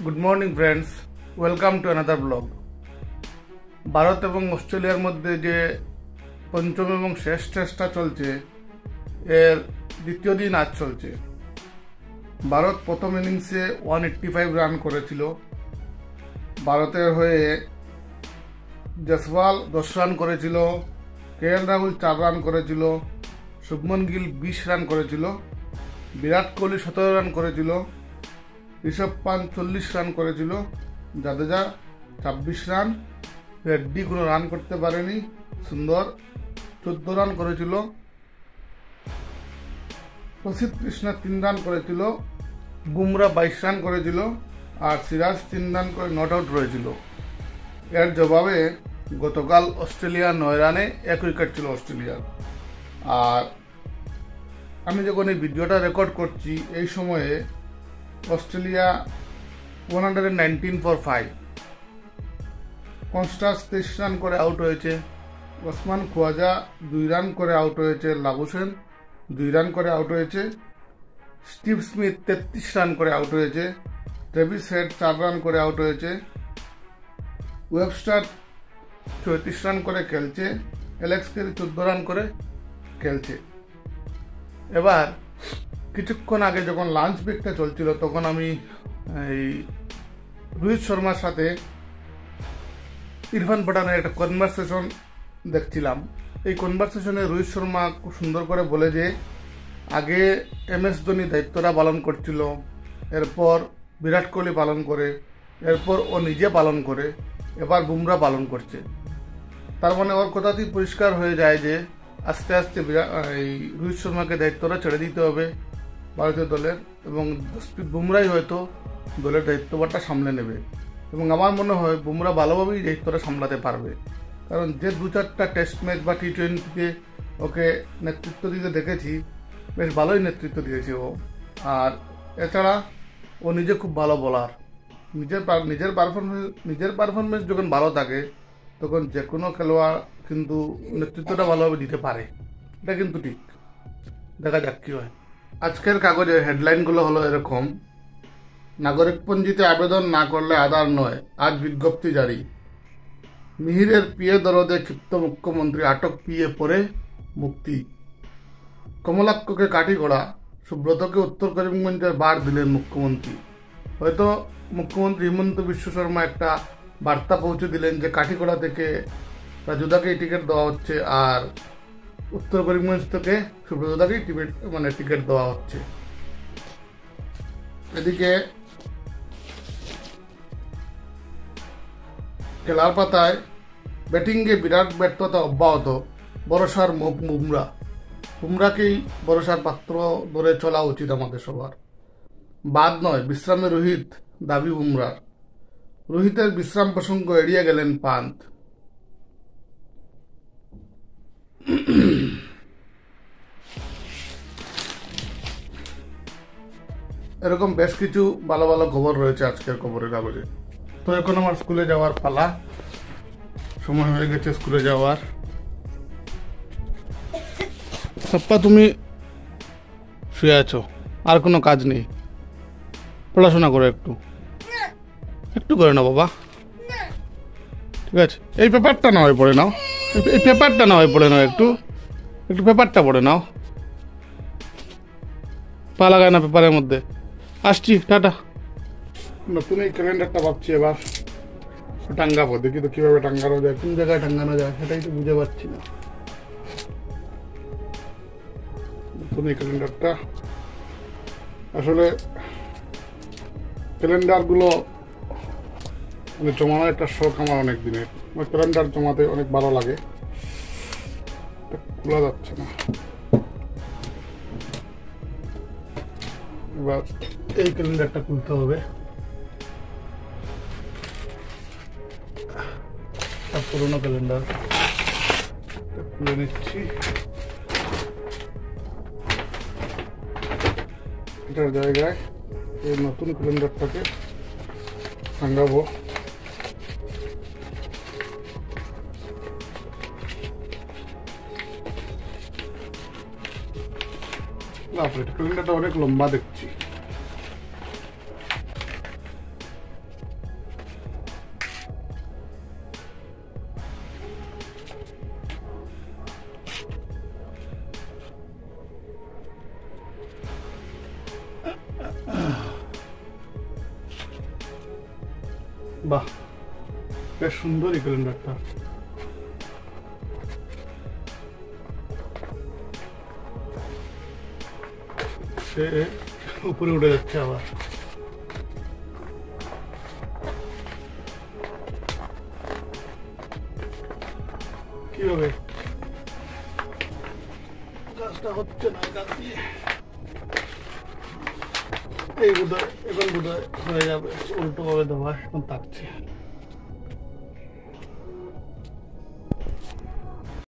Good morning friends, welcome to another blog. Bharat এবং অস্ট্রেলিয়ার মধ্যে যে পঞ্চম এবং শেষ টেস্টটা চলছে, এর দ্বিতীয় দিন আজ চলছে। ভারত প্রথম ইনিংসে 185 রান করেছিল। ভারতের হয়ে জয়সওয়াল 10 রান করেছিল, কেএল রাহুল 4 রান করেছিল, শুভমন গিল 20 রান করেছিল, বিরাট কোহলি 17 রান করেছিল, ঋষভ পান্ত 40 রান করেছিল, জাদেজা 26 রান, রেড্ডি কোনো রান করতে পারেনি, সুন্দর 14 রান করেছিল, প্রসিদ্ধ কৃষ্ণা 3 রান করেছিল, বুমরা 22 রান করেছিল, আর সিরাজ 3 রান করে নট আউট রয়েছিল। এর জবাবে গতকাল অস্ট্রেলিয়া 9 রানে 1 উইকেট ছিল অস্ট্রেলিয়ার। আর আমি যখন এই ভিডিওটা রেকর্ড করছি এই সময়ে অস্ট্রেলিয়া 119 ফর 5, কনস্টাস 23 রান করে আউট হয়েছে, ওসমান খোয়াজা 2 রান করে আউট হয়েছে, লাবুসেন 2 রান করে আউট হয়েছে, স্টিভ স্মিথ 33 রান করে আউট হয়েছে, ট্রেভিস হেড 4 রান করে আউট হয়েছে, ওয়েবস্টার 34 রান করে খেলছে, অ্যালেক্স কেরি 14 রান করে খেলছে। এবার কিছুক্ষণ আগে যখন লাঞ্চ ব্রেকটা চলছিল তখন আমি এই রোহিত শর্মার সাথে ইরফান পাঠানের একটা কনভারসেশন দেখছিলাম। এই কনভারসেশনে রোহিত শর্মা খুব সুন্দর করে বলে যে আগে MS ধোনি দায়িত্বটা পালন করছিল, এরপর বিরাট কোহলি পালন করে, এরপর ও নিজে পালন করে, এবার বুমরা পালন করছে। তার মানে ওর কথাতেই পরিষ্কার হয়ে যায় যে আস্তে আস্তে এই রোহিত শর্মাকে দায়িত্বটা ছেড়ে দিতে হবে ভারতীয় দলের, এবং জসপ্রীত বুমরাই হয়তো দলের দায়িত্বভারটা সামলে নেবে। এবং আমার মনে হয় বুমরা ভালোভাবেই দায়িত্বটা সামলাতে পারবে, কারণ যে 2-4টা টেস্ট ম্যাচ বা T20তে ওকে নেতৃত্ব দিতে দেখেছি, বেশ ভালোই নেতৃত্ব দিয়েছে ও। আর এছাড়া ও নিজে খুব ভালো বোলার। নিজের পারফরমেন্স যখন ভালো থাকে তখন যে কোনো খেলোয়াড় কিন্তু নেতৃত্বটা ভালোভাবে দিতে পারে, এটা কিন্তু ঠিক। দেখা যাক কি হয়। আজকের কাগজের হেডলাইনগুলো হলো এরকম: নাগরিকপঞ্জিতে আবেদন না করলে আধার নয়, আজ বিজ্ঞপ্তি জারি। মিহিরের পিএ দরদে ক্ষিপ্ত মুখ্যমন্ত্রী, আটক পিএ পরে মুক্তি। কমলাক্ষকে কাঠিগড়া, সুব্রতকে উত্তর করিমগঞ্জের বার দিলেন মুখ্যমন্ত্রী। হয়তো মুখ্যমন্ত্রী হিমন্ত বিশ্ব শর্মা একটা বার্তা পৌঁছে দিলেন যে কাঠিগড়া থেকে রাজুদাকেই টিকিট দেওয়া হচ্ছে, আর উত্তর করিমগঞ্জ থেকে সুব্রতদাকেই টিকিট দেওয়া হচ্ছে। এদিকে খেলার পাতায় ব্যাটিংয়ে বিরাট ব্যর্থতা অব্যাহত, ভরসার মুখ বুমরাকেই ভরসার পাত্র ধরে চলা উচিত আমাদের সবার। বাদ নয় বিশ্রামে রোহিত, দাবি বুমরার। রোহিতের বিশ্রাম প্রসঙ্গ এড়িয়ে গেলেন পান্ত। এরকম বেশ কিছু ভালো ভালো খবর রয়েছে আজকের খবরের কাগজে। তো এখন আমার স্কুলে যাওয়ার পালা, সময় হয়ে গেছে স্কুলে যাওয়ার। সপ্পা তুমি শুয়ে আছো, আর কোনো কাজ নেই? পড়াশোনা করো, একটু করে নাও বাবা, ঠিক আছে? এই পেপারটা না হয় পড়ে নাও, এই পেপারটা না হয় পড়ে নাও, একটু পেপারটা পড়ে নাও। পা লাগায় না পেপারের মধ্যে। আসছি, টাটা। নতুন এই ক্যালেন্ডারটা ভাবছি এবার টাঙ্গাবো, দেখি তো কিভাবে টাঙ্গানো যায়, কোন জায়গায় টাঙ্গানো যায় সেটাই তো বুঝে পাচ্ছি না। নতুন এই ক্যালেন্ডারটা, আসলে ক্যালেন্ডারগুলো জমানোর একটা শখ আমার অনেক দিনের। আমার ক্যালেন্ডার জমাতে অনেক ভালো লাগে, খোলা যাচ্ছে না। এবার এই ক্যালেন্ডারটা খুলতে হবে, পুরোনো ক্যালেন্ডার খুলে নিচ্ছি। এটার জায়গায় এই নতুন ক্যালেন্ডারটাকে টাঙ্গাবো। ক্যালেন্ডারটা অনেক লম্বা দেখছি। বাহ, বেশ সুন্দর এই ক্যালেন্ডারটা। সে উপরে উঠে যাচ্ছে আবার। কি হবে, কাজটা হচ্ছে না কাজ দিয়ে। এই বোধহয় এখন বোধহয় হয়ে যাবে, উল্টো ভাবে দেওয়া এখন থাকছে।